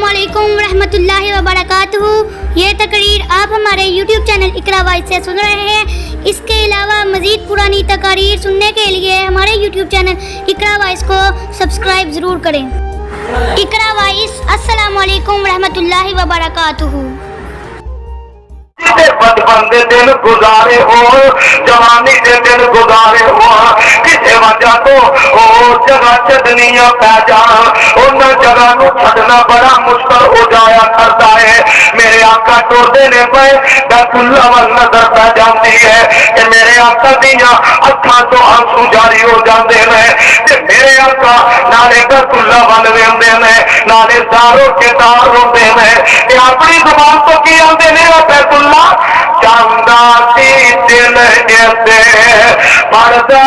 अस्सलामुअलैकुम रहमतुल्लाहि व बरकातुहू। ये तकरीर आप हमारे यूट्यूब चैनल इकरा वॉइस से सुन रहे हैं। इसके अलावा मज़ीद पुरानी तकारीर सुनने के लिए हमारे यूट्यूब चैनल इकरा वॉइस को सब्सक्राइब ज़रूर करें। इकरा वॉइस। अस्सलामुअलैकुम रहमतुल्लाहि व बरकातुहू। बचपन के दिन गुजारे हो, जवानी के दिन गुजारे हो, किसी वजह तो जगह छड़निया पै जान, उन जगह को छड़ना बड़ा मुश्किल हो जाया करता है। मेरे आका टुरदे ने पे बैतुल्लाह वल नजर पै जाती है कि मेरे आका दियां अखां तो आंसू जारी हो जाते हैं ते मेरे आका नाले बैतुल्लाह वल वेंदे ने, नाले दारो के दार होते हैं ते अपनी जुबान तो की आंदे ने बैतुल्लाह चांदा सी दिल ऐसे पढ़दा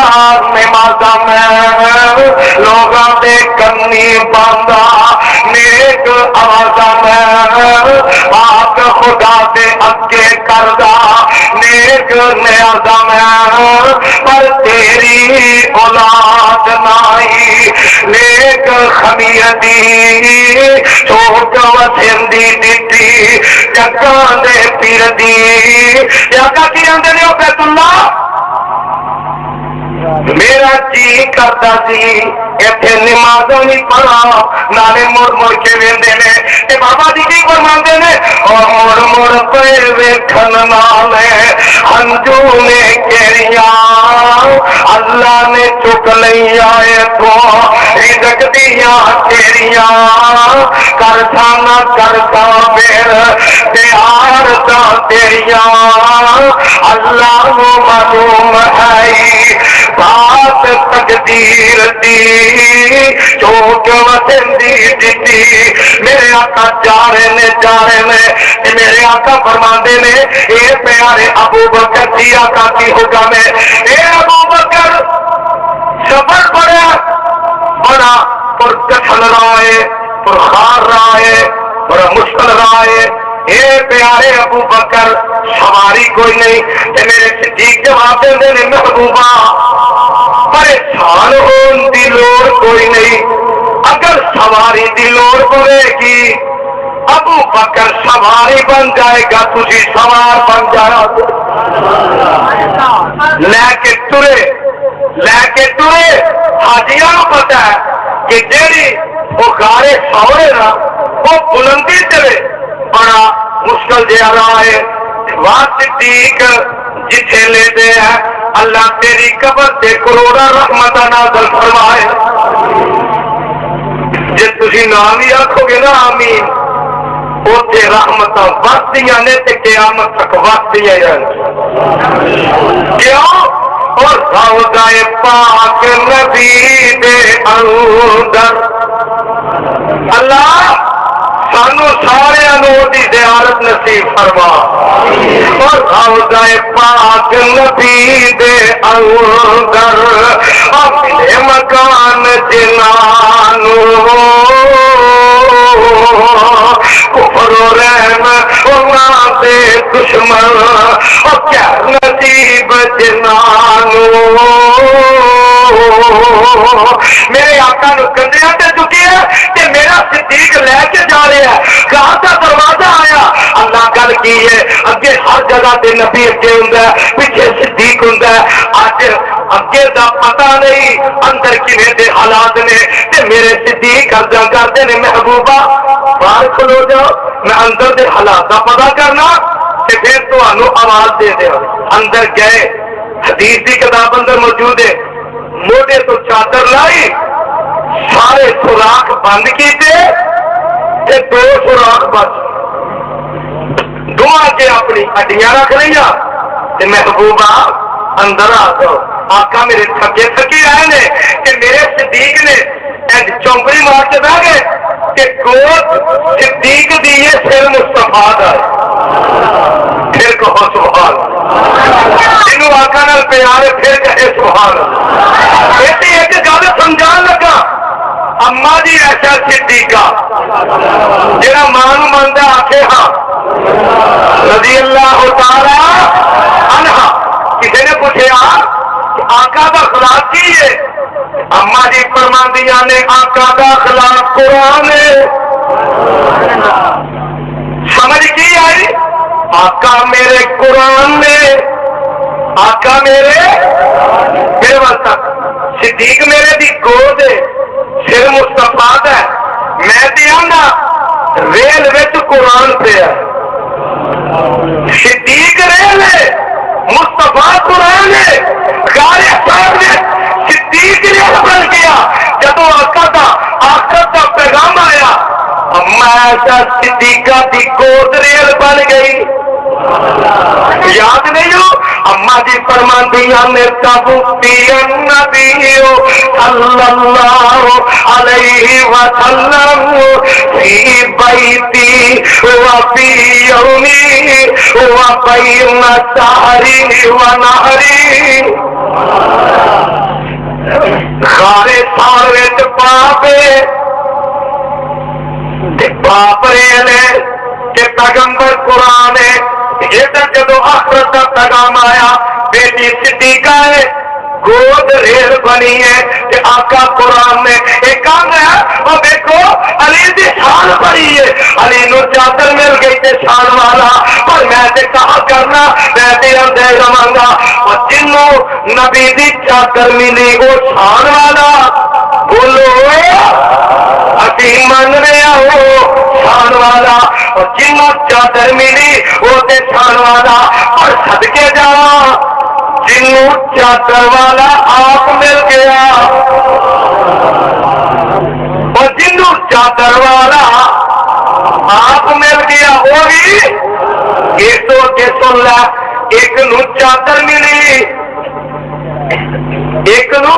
नमाज़ा में लोगां दे कन्नी बांदा नेक आवाज़ा में पाक खुदा दे अगे करदा नेक न्याज़ा में पर तेरी औलाद नाई नेक खमीर दी चोट वसेंदी दिती जगां दे पीर दी याका की आंदे ने बैतुल्लाह मेरा जी करता सी इत्थे नमाज़ नहीं पढ़ा नाले मुड़ मुड़ के वेंदे ने ते बाबा जी की फरमांदे ने और मुड़ मुड़ पे वेखन नाले हंजू ने केरिया अल्लाह ने चुक लिया तो रिज़्क़ दिया तेरिया करता ना करता मेर प्यार दा तेरिया अल्लाह को मालूम है बात तकदीर दी चोट वसेंदी दिती मेरे आका जा रहे ने मेरे आका फरमांदे ने ए प्यारे अबू बकर दी आका की हुक्म है ए अबू बकर सफर पड़ा बड़ा और कठिन रहा है और खार रहा है बड़ा मुश्किल रहा है ए प्यारे अबू बकर सवारी कोई नहीं ते मेरे सिद्दीक जवाब देंदे ने महबूबा परेशान होने की लोड़ कोई नहीं अगर सवारी की लोड़ पड़ेगी अबू बकर सवारी बन जाएगा तुझी सवार बन जाना लेके तुरे हाजिया पता है कि जेड़ी वो गारे सौरे ना वो बुलंदी चले बड़ा मुश्किल जा रहा है वहां सिद्दीक जिथे लेते हैं अल्लाह तेरी कबर से करोड़ा रहमत नाज़िल फरमाए जे तुसी नाम ही आखोगे ना आमीन उसे रहमत वसदियां ने ते क़यामत तक वसदियां क्यों और रौज़ाए पाक नबी दे अंदर अल्लाह सानू सारे दी ज़ियारत नसीब फरमा और रौज़ाए पाक नबी दे अंदर मिले मकान जिनानू कुफर रहम उन्हां दे दुश्मन और क्या नसीब जिनानू मेरे आका नू कंधियां ते चुकी है ते मेरा सिद्दीक लेके जा रहा है कहां का दरवाजा आया अल्लाह गल की है अगे हर जगह ते नबी अगे हुंदा है पीछे सिद्दीक हुंदा है अज अगे दा पता नहीं अंदर किवें दे हालात ने ते मेरे सिद्दीक अर्ज़ा करदे ने महबूबा बाहर खलो जाओ मैं अंदर दे हालात दा पता करना ते फिर तुहानू आवाज दे देवां अंदर गए हदीस दी किताब अंदर मौजूद है मोटे तो चादर लाई सारे सुराख बंद किए दो सुराख बच दुआ के अपनी हड्डियां रख लिया महबूबा अंदर आ जाओ आका मेरे थके थके आए ने कि मेरे सिद्दीक ने चौंकड़ी मार के बह गए कि गोद सिद्दीक दी सिर मुस्तफा दा फिर कहो सुभान जिन्हों आका नाल प्यार है फिर कहे सुभान इसे एक गल समझान लगा अम्मा जी ऐसा सिद्दीका जेड़ा मां नूं मनदा आखे हाँ रज़ी अल्लाह तआला अन्हा किसी ने पूछा आका दा खिलाफ की है अम्मा जी फरमांदियां ने आका दा खिलाफ कुरान है سمجھ کی آئی؟ آقا میرے قرآن نے، آقا میرے واسطہ صدیق میرے دی گود ہے، سر مصطفیٰ ہے، میں دیا نا ریل وچ قرآن پہ ہے، صدیق ریل ہے، مصطفیٰ قرآن ہے، غالب صاحب نے صدیق ریل بن گیا۔ جب آقا کا آخرت کا پیغام آیا، میں صدیقہ دی گود ریل بن گئی۔ یاد نہیں ہو اما جی فرماندیاں نے تبوتی النبی صلی اللہ علیہ وسلم فی بیتی وفی یومی وبین سحری ونہری، غارے سارے پاپے باپ ریلے کہ پیغمبر قرآن ہے، یہ تک جدو آخرت کا پیغام آیا، بیٹی صدیقہ ہے، گود ریل بنی ہے کہ آقا قرآن نے ایک کام ہے۔ اور دیکھو علی دی شان بڑی ہے، علی نو چادر مل گئی تے شان والا، پر میں تے کہا کرنا میں تے اندے رمانگا، اور جنوں نبی دی چادر ملی وہ شان والا، بولو اسی من رہا ہو شان والا، اور جنوں چادر ملی وہ تے شان والا، اور صدقے جاواں جنوں چادر والا آپ مل گیا، اور جنوں چادر والا آپ مل گیا، وہ بھی یہ تو کہ سن لا، ایک نو چادر ملی، ایک نو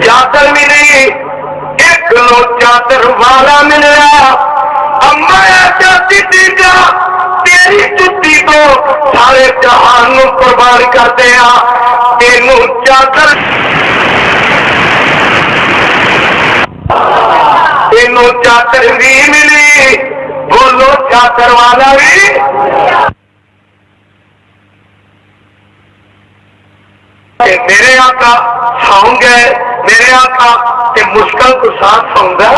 چادر ملی، ایک نو چادر والا ملیا۔ اما چاہتی تھی کیا تیری جتی تو سارے جہان نو قربان کرتے ہیں، تینو چادر تینو چادر بھی ملی، بولو چادر والا بھی۔ میرے آقا ساؤں گے، میرے آقا تے مشکل کو ساتھ ساؤں گا،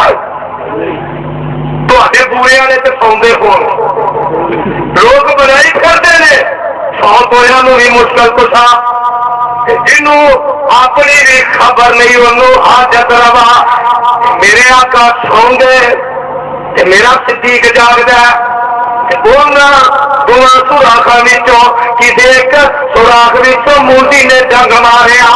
تو آدھے بوئے والے تے ساؤں دے ہون، لوگ بڑائی کرتے ہیں ساؤں بوئے نو بھی مشکل کو ساتھ، جنہوں اپنی بھی خبر نہیں انہوں حاجت روا، میرے آقا ساؤں گے تے میرا صدیق جاگ دے، سوراخا کی دیکھ سوراخ موتی نے جنگ ماریا،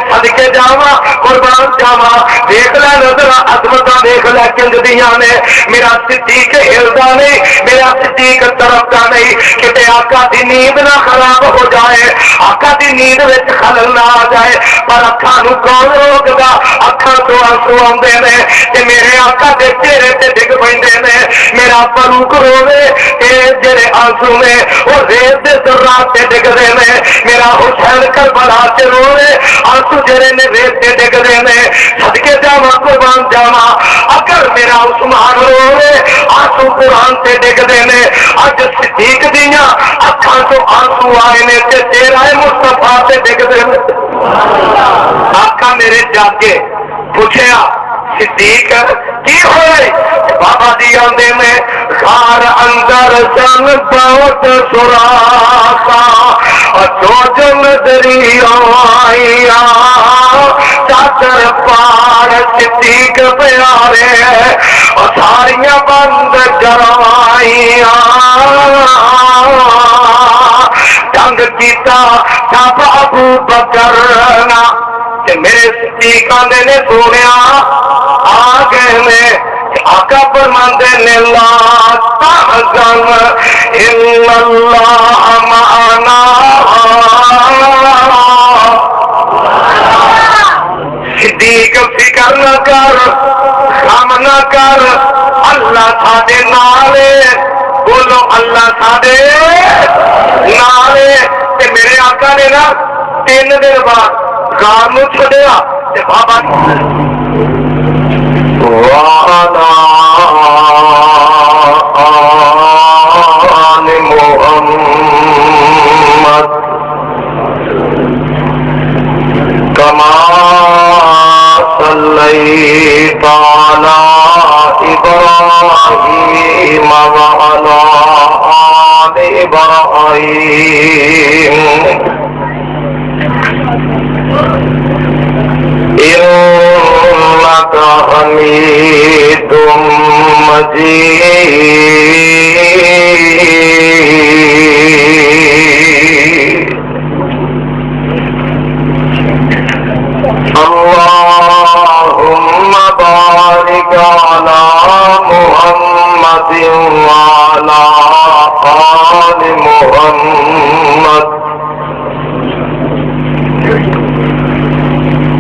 صدقے جاوا قربان جاوا، دیکھ لے نظر عظمت دیکھ لے کنج دیا نے، میرا صدیق ہلدا نہیں، میرا صدیق ترقا نہیں، کتے آقا دی نیند نہ خراب ہو جائے، آقا دی نیند وچ خلل نہ آ جائے، پر اکھاں نو کون روکدا، اکھاں تو آنسو آندے نے تے میرے آقا دے چہرے تے ڈگ پیندے نے، میرا فاروق روے تے جڑے آنسو نے وہ ریت دے ذرات تے ڈگدے نے، میرا حسین کربلا تے روے آنسو جڑے نے ریت تے ڈگدے نے، صدقے جاواں قربان جاواں، اگر میرا عثمان روے آنسو قرآن تے ڈگدے نے، اج صدیق دیاں اکھاں تو آنسو آئے نے تے تیرا مصطفیٰ تے ڈگدے نے۔ آقا میرے جاگے پوچھیا صدیق کی ہوئے؟ بابا دی آندے میں غار اندر سن بہت سراخا، جو جو نظری آئیا چادر پار صدیق پیارے، اور ساریاں بند کرائیاں، جنگ کیتا سب ابو بکر نا، میرے صدیق آندے نے سونیا آ گئے نے، آقا فرماندے نے لا تحزن ان اللہ معنا، صدیق فکر نہ کر غم نہ کر، اللہ ساڈے نال ہے، بولو اللہ ساڈے نال ہے۔ تے میرے آقا نے نا 3 دن بعد غار نو چھڈیا تے بابا وعلى آل محمد كما صليت على إبراهيم إبراهيم وعلى آل إبراهيم إنك حميد مجيد اللهم بارك على محمد وعلى آل محمد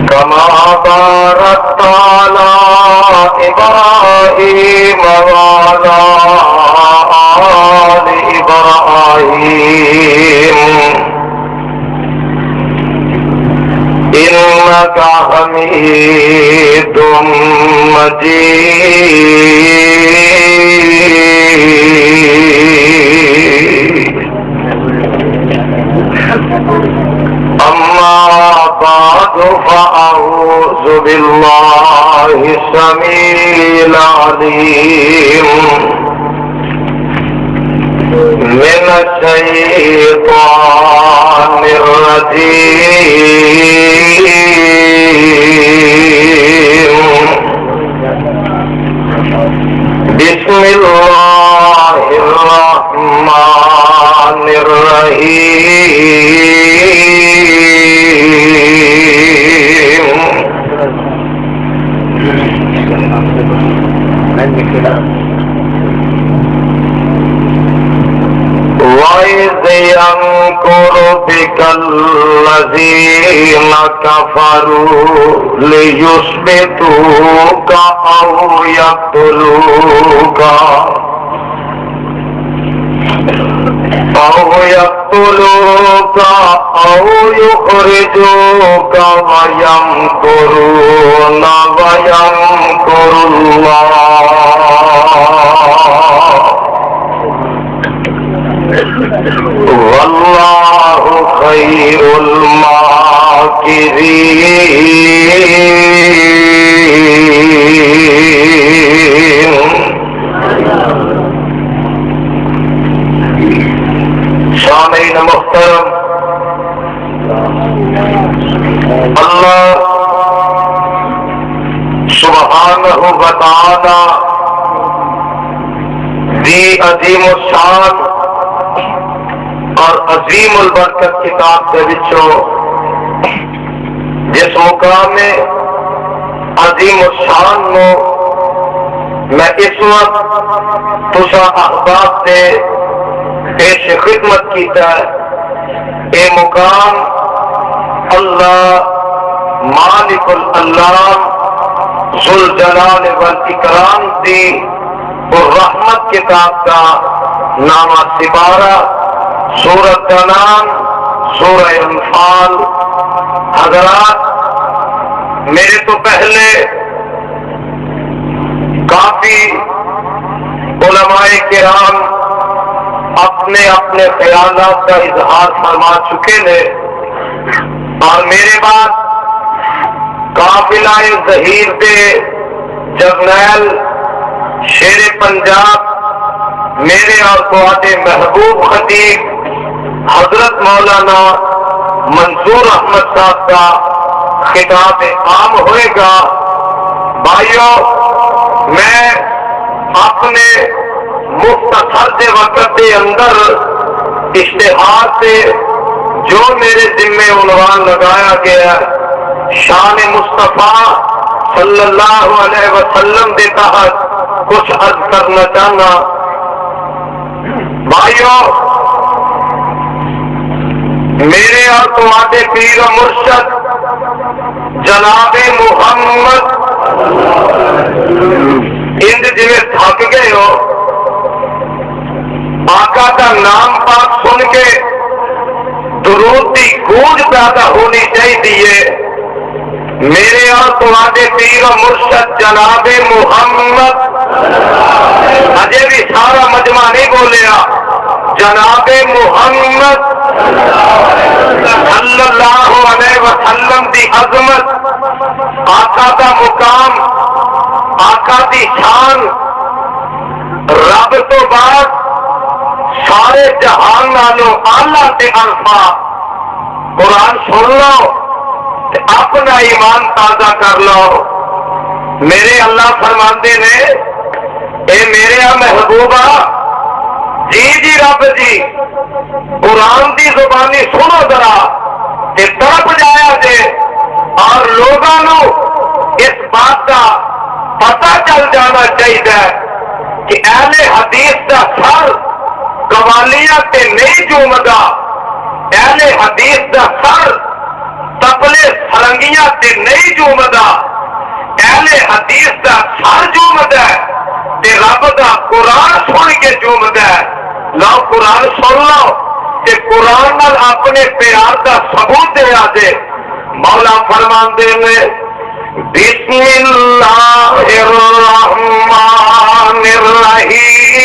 كما باركت على إبراهيم وعلى آل إبراهيم إنك حميد مجيد أما بعد فأعوذ بالله السميع العليم من الشيطان الرجيم بسم الله الرحمن الرحيم وَإِذْ يَمْكُرُ بِكَ الَّذِينَ كَفَرُوا لِيُثْبِتُوكَ أَوْ يَقْتُلُوكَ أَوْ يُخْرِجُوكَ وَيَمْكُرُونَ وَيَمْكُرُ اللَّهُ والله خير الماكرين سامعین محترم، اللہ سبحانہ و تعالی دی عظیم الشان اور عظیم البرکت کتاب کے وچوں جس مقام میں عظیم الشان نو میں اس وقت تسا احباب سے پیش خدمت کیتا ہے، اے مقام اللہ مالک الانام ذوالجلال والاکرام دی اور رحمت کتاب کا نامہ سپارہ سورۃ انعام سورہ انفال۔ حضرات، میرے تو پہلے کافی علماء کرام اپنے اپنے خیالات کا اظہار فرما چکے ہیں، اور میرے بعد قافلہ ظہیر دے جرنیل شیر پنجاب میرے اور تواڈے محبوب خطیب حضرت مولانا منصور احمد صاحب کا خطاب عام ہوئے گا۔ بھائیو، میں اپنے مختصر دے وقت کے اندر اشتہار سے جو میرے ذمے عنوان لگایا گیا شان مصطفیٰ صلی اللہ علیہ وسلم کے تحت کچھ عرض کرنا چاہنا۔ بھائیو، میرے اور تمہارے پیر و مرشد جناب محمد انج جی تھک گئے ہو، آقا کا نام پاک سن کے درود کی گونج پیدا ہونی چاہیے۔ میرے اور تمہارے پیر و مرشد جناب محمد، اجے بھی سارا مجمع نہیں بولیا، جناب محمد صلی اللہ علیہ وسلم دی عظمت، آقا دا مقام، آقا دی شان تو بعد سارے جہان نالوں آلہ تے الفا قرآن سن لو تے اپنا ایمان تازہ کر لو. میرے اللہ فرماندے نے اے میرے محبوبہ جی رب جی قرآن دی زبانی سنو ذرا تے تڑپ جایا جے اور لوگوں اس بات کا پتہ چل جانا چاہیے کہ اہل حدیث کا سر قوالیاں تے نہیں جومدا, اہل حدیث کا سر تبلے سرنگیاں تے نہیں جومدا, اہل حدیث کا سر جومدا تے رب دا قرآن سن کے جومدا. لو قرآن سن لو تے قرآن نال اپنے پیار کا ثبوت دے آجے. مولا فرماندے نے بسم اللہ الرحمن الرحیم.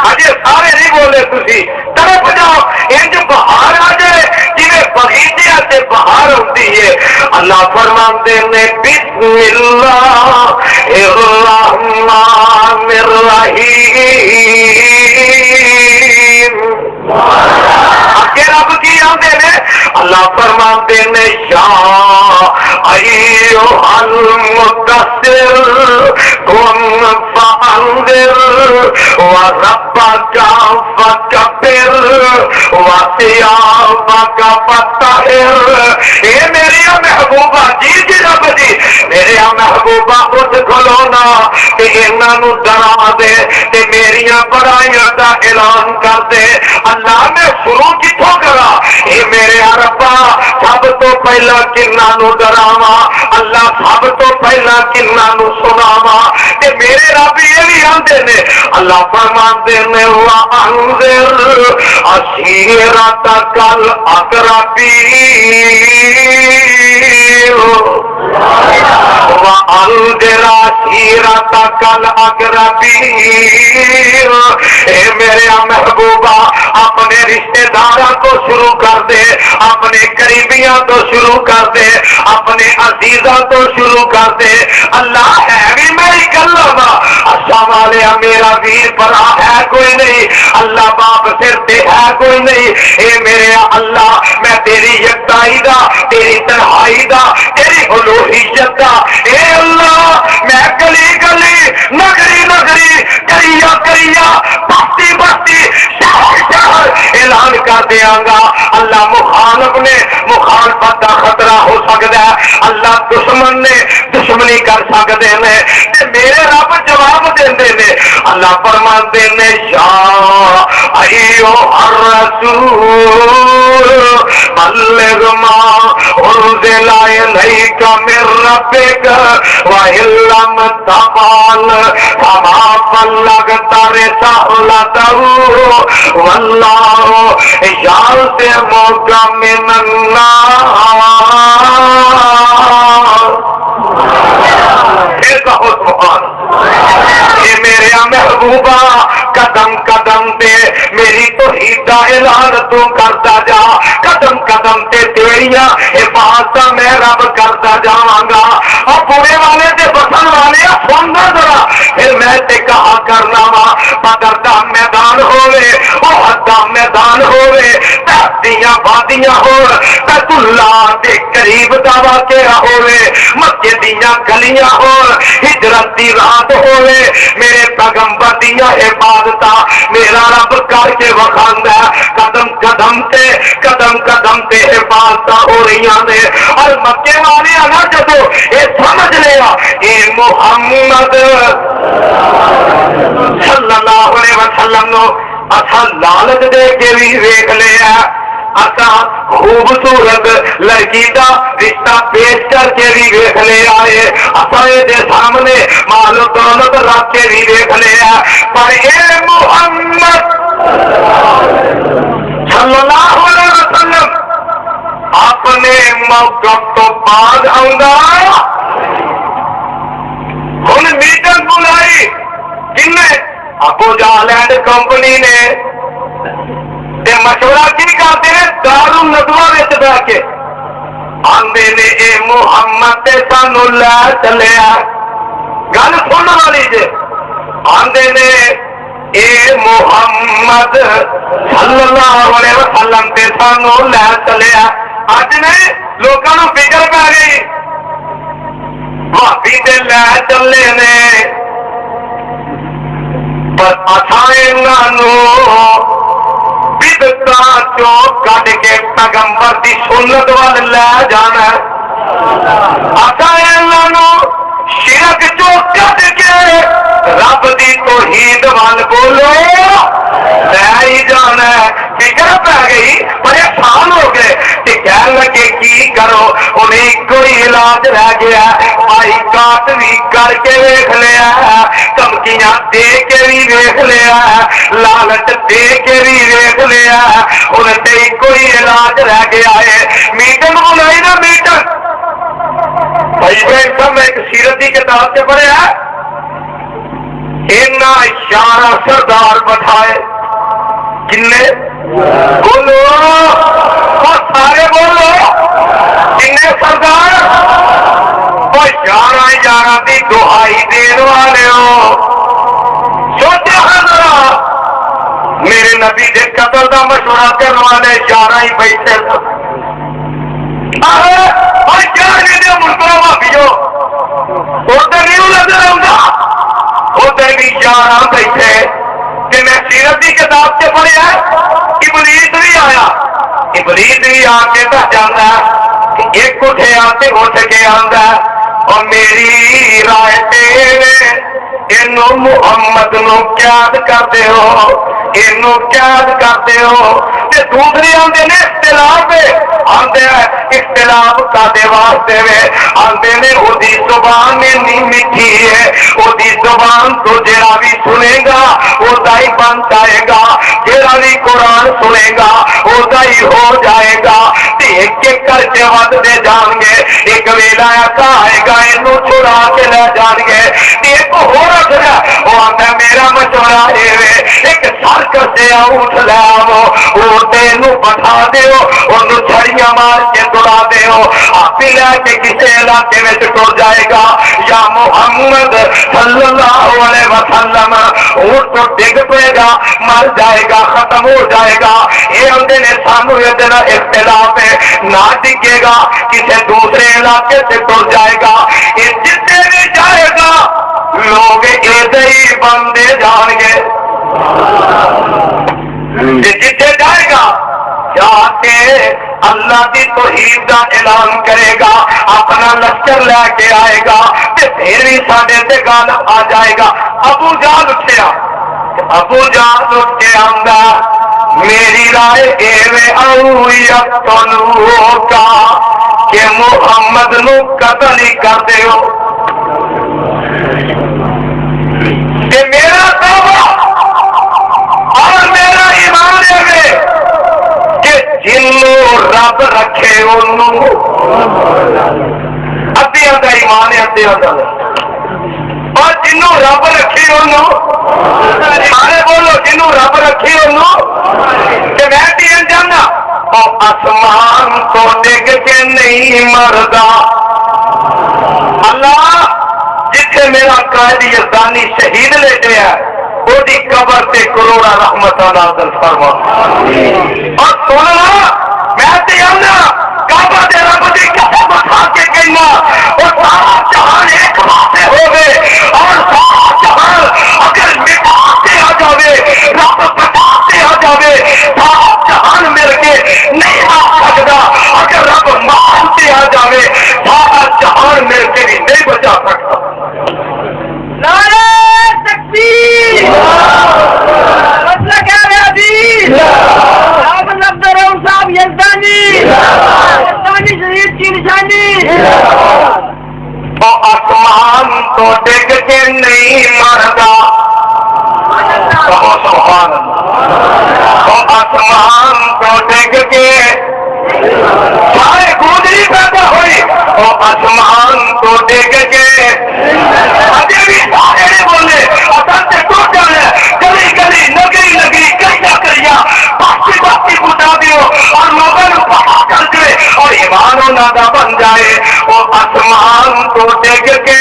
اجے سارے نہیں بولے تسی طرف جاؤ انج بہار آ جائے جویں بغیچے سے بہار ہوتی ہے. اللہ فرماندے نے بسم اللہ الرحمن الرحیم. اگے رب کی آندے نے اللہ فرماندے نے یا ایھا المدثر قم فانذر وربک فکبر وثیابک فطہر. اے میری محبوبہ جی رب جی میرے محبوبہ اٹھ کھلونا تے انہاں نوں ڈرا دے تے میریاں برائیاں دا اعلان کر دے. اللہ میں شروع کتوں کرا اے میرے ربا سب تو پہلا کناں نوں ڈراواں, اللہ سب تو پہلا کناں نوں سناواں تے میرے رب یہ بھی آندے نے اللہ فرماندے نے وانذر عشیرتک الاقربین وانذر عشیرتک الاقربین. اے میرے محبوبہ اپنے رشتے داراں تو شروع کر دے, اپنے قریبیاں تو شروع کر دے, اپنے عزیزاں تو شروع کر دے. اللہ ہے بھی میری کلمہ اچھا والے میرا ویر بڑا ہے کوئی نہیں, اللہ باپ سر تے ہے کوئی نہیں. اے میرے اللہ میں تیری یکتائی دا تیری تنہائی دا تیری الوہیت دا اے اللہ میں گلی گلی نگری نگری کریا کریا بستی بستی شہر شہر اعلان کر دیاں گا. اللہ مخالف نے مخالفت کا خطرہ ہو سکتا ہے, اللہ دشمن نے دشمنی کر سکتے ہیں تے میرے رب جواب دیندے نے. اللہ فرماندے نے یا ایھا الرسول بلغ ما انزل الیک من ربک وان لم تفعل فما بلغت رسالته واللہ یعصمک من الناس. یہ میرے محبوبہ قدم قدم تے میری توحید دا اعلان تو کرتا جا, قدم قدم تے تیریاں حفاظت میں رب کرتا جاواں گا. اور پورے والے تے بسن والے سننا ذرا پھر میں تے کہا کرنا وا بدر دا میدان ہوے احد دا میدان ہوے تہتیاں وادیاں ہون بیت اللہ دے قریب دا واقعہ ہوے مکے دیاں گلیاں ہون ہجرت دی رات ہوے میرے پیغمبر دیاں عبادتاں میرا رب کر کے وکھاندا قدم قدم تے حفاظتاں ہو رہی نے. اور مکے والے نہ جدو یہ سمجھ لیا اے محمد صلی اللہ علیہ وسلم نو اساں لالچ دے کے بھی ویکھ لیا, اساں خوبصورت لڑکی دا رشتہ پیش کر کے بھی ویکھ لیا ہے, اساں دے سامنے مال و دولت رکھ کے بھی ویکھ لیا, پر اے محمد صلی اللہ علیہ وسلم اپنے موقف تو بعد آؤں. ہن میٹنگ بلائی جن ابو جہل اینڈ کمپنی نے تے مشورہ کی کرتے ہیں دارالندوا وچ بیٹھ کے آندے نے اے محمد تے سانو لے چلیا गल सुन वाली जे आंदे ने ए मुहम्मद सल्लल्लाहु अलैहि वसल्लम ते सानू लै चलिया। अज ने लोगों को फिक्र पै गई भाभी ते लै चले ने पर असां इन्हां बिदता चो कट के पैगंबर की सुन्नत वाल लै जाना। असां इन्हां शिरक चो कट के रब की तौहीद वाल बोलो लै ही जाना। फिक्र पै गई परेशान हो गए कि कह लगे की करो उन्हें कोई इलाज रह गया। भाई काट भी करके वेख लिया, धमकियां दे के भी वेख लिया, लालच दे के भी वेख लिया, उन्हें कोई इलाज रह गया है। मीटिंग बुलाई ना मीटिंग। भाई बहन सब मैं एक सीरत की किताब से पढ़िया इन्ना 11 सरदार बैठाए। किन्ने बोलो और सारे बोलो किन्ने सरदार? और 11 की दुहाई देने वाले हो। सोचो जरा मेरे नबी के कतल का मशवरा करने वाले 11 ही बैठे और 11 मुल्कों भाभीओ उधर नहीं नजर आऊंगा, उधर भी 11 बैठे। मैं सीरत की किताब से पढ़िया इबलीस भी आया। इबलीस भी आके तो जाता एक उठिया ते उठ के आंदा और मेरी राय इनू मुहम्मद नू कैद करते हो, इनू कैद करते हो। ते दूसरे आंदे ने इख्तिलाफ आंदे इख्तिलाफ कादे वास्ते वे आंदे ने ओदी जुबान इन्नी मीठी है, ओदी जुबान तो जेड़ा भी सुनेगा ओदा ही बन जाएगा, जेड़ा भी कुरान सुनेगा ओदा ही हो जाएगा। एक एक करके वधदे जाएंगे, एक वेला ऐसा आएगा इनू छुड़ा के ले जाएंगे। एक होर रखना वो आंदा मेरा मशवरा है एक सर्कस से ऊँट ले आवो, ऊँट इनू बैठा दिओ, ओनू छड़ियां मार के दुड़ा दिओ, आप ही लैके किसी इलाके में टुर जाएगा। या मुहम्मद सल्लल्लाहु अलैहि वसल्लम ऊँट तो डिग पेगा, मर जाएगा, खत्म हो जाएगा। ये आंदे ने सानू इख्तिलाफ है ना टिकेगा, किसी दूसरे इलाके से टुर जाएगा। ये जितने भी जाएगा लोग ऐसे ही बनते जाएंगे। जिथे जाएगा जाके अल्लाह की तौहीद का ऐलान करेगा, अपना लश्कर लेके आएगा, ते फिर भी साडे ते गालिब आ जाएगा। अबू जाल उठिया, अबू जाल उठ के आंदा मेरी राय एवे का कि मुहम्मद नू कतल ही कर दिओ। मेरा तौबा और मेरा ईमान है कि जिन्नू रब रखे ओनू अद्धियां दा ईमान है, अद्धियां दा और जिन्नू रब रखे ओनू सारे बोलो जिन्नू रब रखे ओनू। ते मैं कहना चाहना और आसमान तो डिग के नहीं मरदा। अल्लाह जिथे मेरा कायदी यज़दानी शहीद लेटे है ओदी कबर से करोड़ा रहमत नाज़िल फरमा। और सुनना मैं ते आना काबा दे रब दी कसम खा के कहना और सारा जहान एक पासे होवे और सारा जहान अगर मिटाते आ जावे, रब बचाते आ जावे, सारा जहान मिल के नहीं आ सकता। अगर रब मारते आ जावे सारा जहान मिल के भी नहीं बचा सकता। नारे तकबीर, मतलब क्या है अजीज? आप लफ्ज़ रऊफ़ साहब यज़दानी, यज़दानी शहीद की निशानी। वो आसमान तो डिग के नहीं मरदा, सुभान अल्लाह। वो आसमान तो डिग के सारे गुजरी पैदा हुई, वो आसमान तो डिग के अजे भी सारे ने बोले असल से टूट जाना, गली गली नगरी नगरी कई करिया बाकी बाकी बुझा दियो और लोगों को पता कर दे और ईमान उन्होंने बन जाए। वो आसमान तो डिग के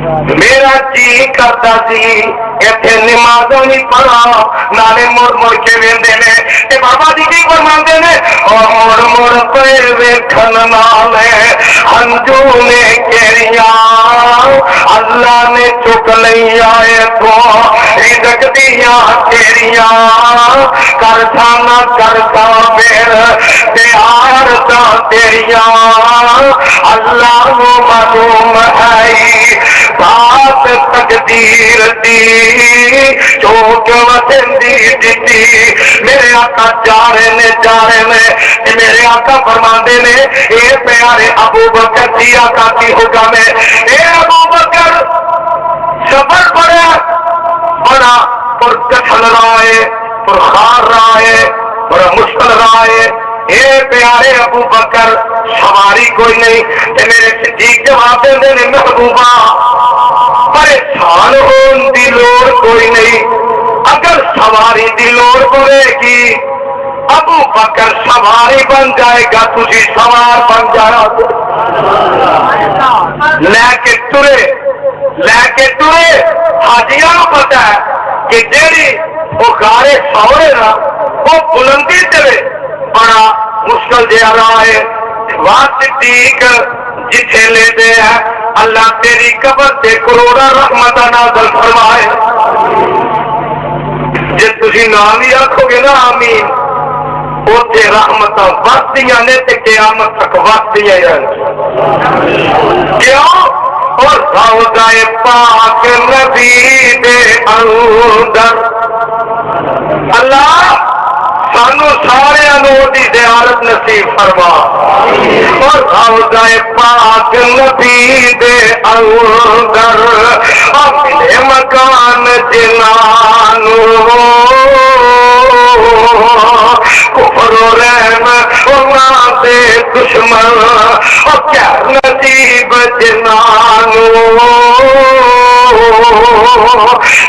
میرا جی کرتا سی اتنے نمازوں نہیں پڑھا نالے مڑ مڑ کے ویندے نے تے بابا جی کی فرماندے نے اور مڑ مڑ پے ویکھن نالے ہنجو نے کیڑیاں اللہ نے چک لیا اے تو رزق دیاں تیریاں کر سانا کرتا پھر پیار دا تیریاں اللہ نو معلوم ہے بات تقدیر دی چوک وسندی دتی میرے آقا جا رہے نے میرے آقا فرماندے نے اے پیارے ابو بکر دی آقا کی حکم ہے اے ابو بکر صبر بڑا پرکشل رہا ہے پرخار رہا ہے بڑا مشکل رہا ہے اے پیارے ابو بکر سواری کوئی نہیں تے میرے صدیق جواب دے نے محبوبہ پریشان ہون دی لوڑ کوئی نہیں اگر سواری دی لوڑ پڑے گی ابو بکر سواری بن جائے گا تجھے سوار بن جانا لے کے ٹرے حاجیاں کو پتا ہے کہ جیڑی وہ گارے سورے نا وہ بلندی چلے بڑا مشکل دیا رہا ہے وہاں صدیق جتھے لے دے ہے اللہ تیری قبر تے کروڑا رحمت نازل فرمائے جے تسی نام ہی آکھو گے نا آمین اوتے رحمتاں وسدیاں نے تے قیامت تک وسدیاں کیوں اور روضہ پاک نبی دے اندر اللہ سانو سارے دی زیارت نصیب فرما اور روضہ پاک نبی دے اندر اپنے مکان جنانو کفر و رحم اللہ دے دشمن اور کیا نصیب جنانو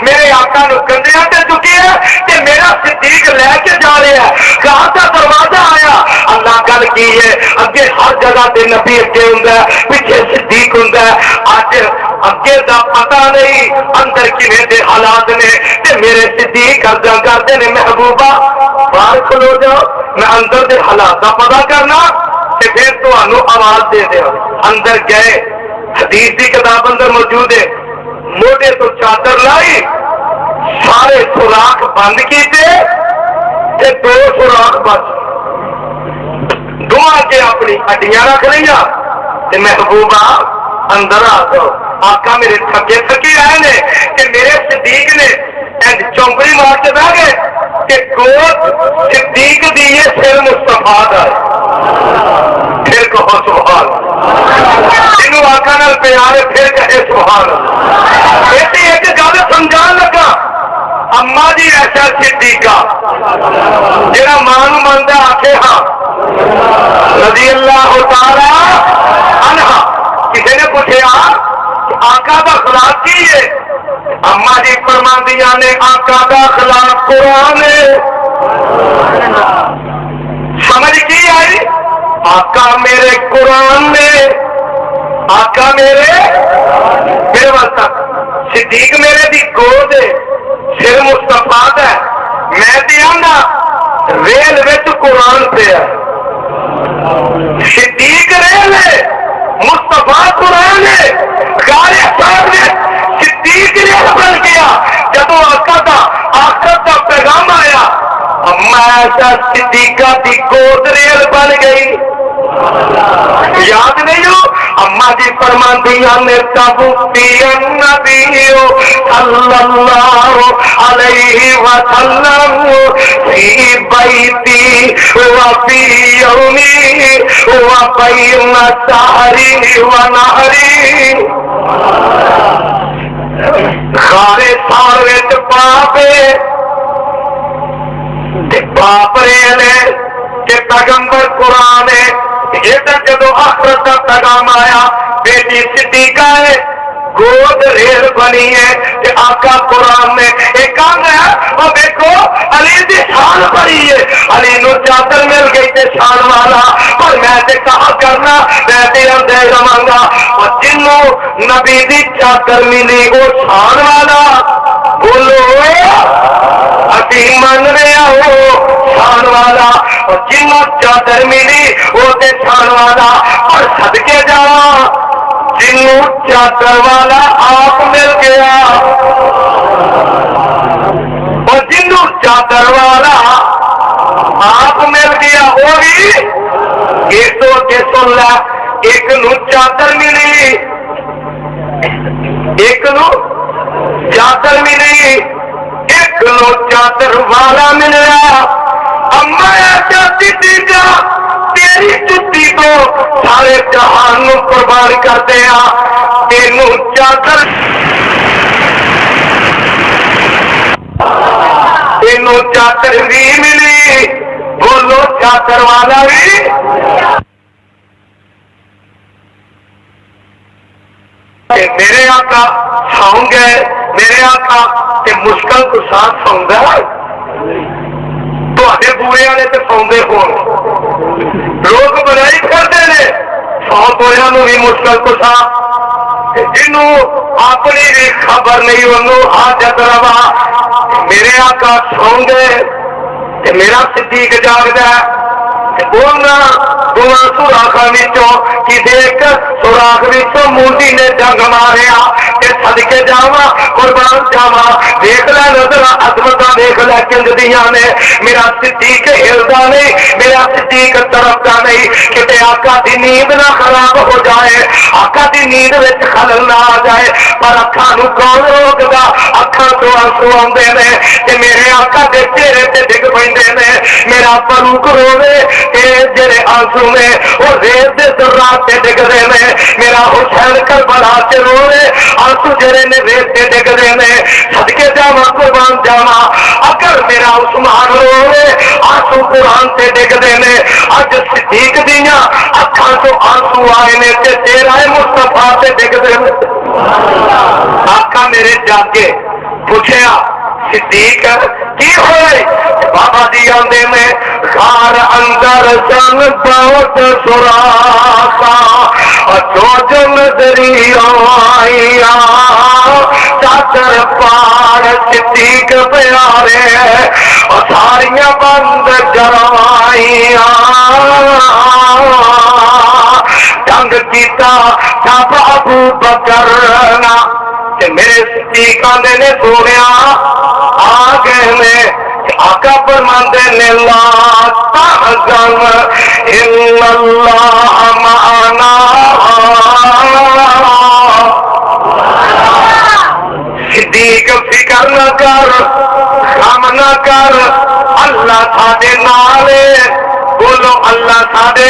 میرے آقا نو کندھیاں تے چکی ہے کہ میرا صدیق لے کے جا رہا ہے کہاں کا دروازہ آیا اللہ گل کی ہے اگے ہر جگہ تے نبی اگے ہوندا ہے پیچھے صدیق ہوندا ہے اج اگے دا پتہ نہیں اندر کیویں دے حالات نے تے میرے صدیق ارزاں کردے نے محبوبہ باہر کھلو جاؤ میں اندر دے حالات دا پتہ کرنا تے پھر تانوں آواز دے دیاں اندر گئے حدیث دی کتاب اندر موجود ہے موٹے تو چادر لائی سارے سوراخ بند کیتے تے دو سوراخ بچ دعا کے اپنی ہڈیاں رکھ لیا تے محبوبہ اندر آ جاؤ آقا میرے تھکے تھکی آئے نے کہ میرے صدیق نے چونکڑی مار کے بہ گئے کہ گود صدیق دیے سر مصطفیٰ دا پھر کہو سبحان جنہوں آقا نال پیار ہے پھر کہے سبحان ایسی ایک گل سمجھان لگا اما جی ایسا صدیقہ جڑا ماں نوں مندا آکھے ہاں رضی اللہ تعالی عنہا کسی نے پوچھا آقا دا اخلاق کی ہے اما جی فرماندیاں نے آقا دا اخلاق قرآن ہے سمجھ کی آئی آقا میرے قرآن نے آقا میرے واسطہ صدیق میرے دی گود ہے سر مصطفیٰ ہے میں دیا نا ریل وچ قرآن پہ ہے صدیق ریل ہے مصطفیٰ قرآن ہے غارے صاحب نے صدیق ریل بن گیا جب آقا دا آخرت دا پیغام آیا اما ایسا صدیقہ دی گود ریل بن گئی یاد نہیں ہو اما جی فرماندیاں نے توفی النبی صلی اللہ علیہ وسلم فی بیتی وفی یومی وبین سحری ونہری خارے سارے پاپے باپ رہے کہ پیغمبر قرآن ہے یہ تک جدو آخرت کا پیغام آیا بیٹی صدیقہ ہے گود ریل بنی ہے کہ آقا قرآن میں ایک کام ہے اور دیکھو علی دی شان بڑی ہے علی نو چادر مل گئی تے شان والا پر میں تے کہا کرنا میں تے اندے رمانگا اور جنوں नबी दी चादर मिली वो शान वाला, बोलो असी मन रहे हो शान वाला, और जिन्हों चादर मिली वो ते शान वाला। और सदके जावा जिन्हों चादर वाला आप मिल गया, और जिन्हों चादर वाला आप मिल गया वो भी एक तो के सुन ला। एक नू चादर मिली, एक नू चादर मिली, एक नू चादर वाला मिला। अम्मा चाहती थी जा तेरी जुत्ती को सारे जहान नू कुर्बान करते हैं, तेनू चादर तेनू चादर भी मिली, बोलो चादर वाला भी। मेरे आका सौं गए, मेरे आका ते मुश्किल को साथ सौंदा तुहाडे बूहे वाले ते सौंदे होण, लोग बुराई करते ने सौ बोया भी मुश्किल को साथ, जिन्हों अपनी भी खबर नहीं उन्होंने हाजत रवा। मेरे आका सौं गए ते मेरा सिद्दीक जागदा है, दोनों सुराखा विचों किसी एक सुराख विचों मूर्ति ने जंग मारिया। सदके जावा कुर्बान जावा, देख लै नजर अजमत देख लै किंज दियां ने। मेरा सिद्दीक हिलदा नहीं, मेरा सिद्दीक तरफदा नहीं, किते आका दी नींद ना खराब हो जाए, आका दी नींद विच खलल ना आ जाए। पर अखां नूं कौन रोकदा, अखां तो आंसू आउंदे ने ते मेरे आका दे चेहरे ते डिग पैंदे ने। मेरा फरूक रोवे ते जेरे आंसू ने वो रेत दे जर्रात ते डिगदे ने। मेरा हुसैन करबला ते रोवे, आंसू जेरे ने रेत ते डिगदे ने। सदके जावा कुर्बान जावा, अगर मेरा उस्मान रोवे आंसू कुरान ते डिगदे ने। अज सिद्दीक दियां अखां तो आंसू आए ने ते तेरा मुस्तफा ते डिगदे ने। आका मेरे जाके पूछया सिद्दीक की होए, बाबा जी आंदे में घर अंदर सन बहुत सुराखा, जो जो नजरी आईया चादर पार सिद्दीक प्यारे, और सारियां बंद कराइया। जंग कीता जब अबू बकर ना ते मेरे सिद्दीक आंदे ने सोनिया आ गए ने। आका फरमांदे ने ला तहज़न इन्नल्लाह मअना, सिद्दीक फिकर न कर, गम न कर, अल्लाह साडे नाल है। बोलो अल्लाह साडे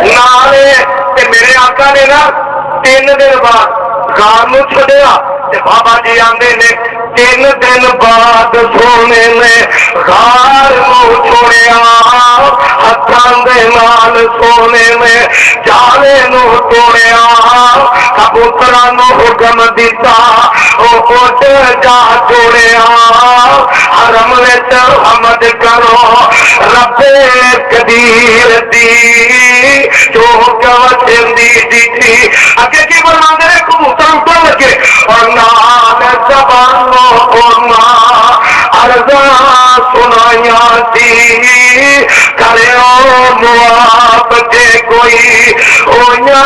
नाल है। ते मेरे आका ने ना 3 दिन बाद गार नूं छड्डिया ते बाबा जी आंदे ने 3 दिन बाद सोने ने गार नूं छोड़िया, हत्थां दे नाल सोने ने जाले नूं तोड़िया, कबूतरां नूं हुक्म दिता ओ उड़ जा जोड़िया। हरम विच हमद करो रब्बे कदीर दी, जो गवसेंदी दी। अगे की फरमांदे ने कबूतर उड़न लगे और नाल ज़बानों उन्हां अर्ज़ां सुनाइया सी, करियो मुआफ़ जे कोई होया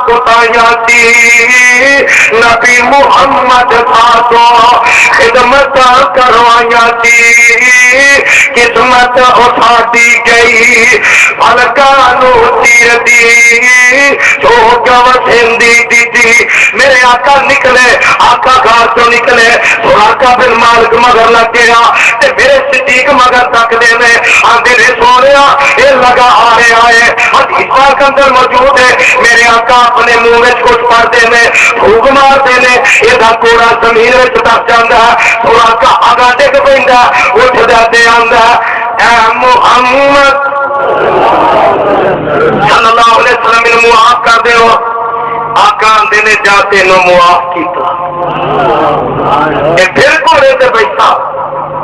कुताया सी। नबी मुहम्मद साथो खिदमत करवाया सी, किस्मत उसादी गई फलकानू तीर दी, जो गवसेंदी दी। मेरे आका निकले, आका घर चो निकले, सुराका बिन मालिक मगर लग गया ते मेरे सिद्दीक मगर तकदे ने। आंदे ने सोनिया ये लगा आ रहा है, हदीस पाक अंदर मौजूद है। मेरे आका अपने मुंह में कुछ पढ़ते ने, फूक मारते ने, इहदा कोड़ा जमीन में दस जाता है। सुराका आगा डिग पैंदा, उठदा ते आंदा ऐ मुहम्मद सल्लल्लाहु अलैहि वसल्लम मैनूं मुआफ कर दिओ। आका आंदे ने जा तेनों मुआफ कीता। फिर घोड़े ते बैठा,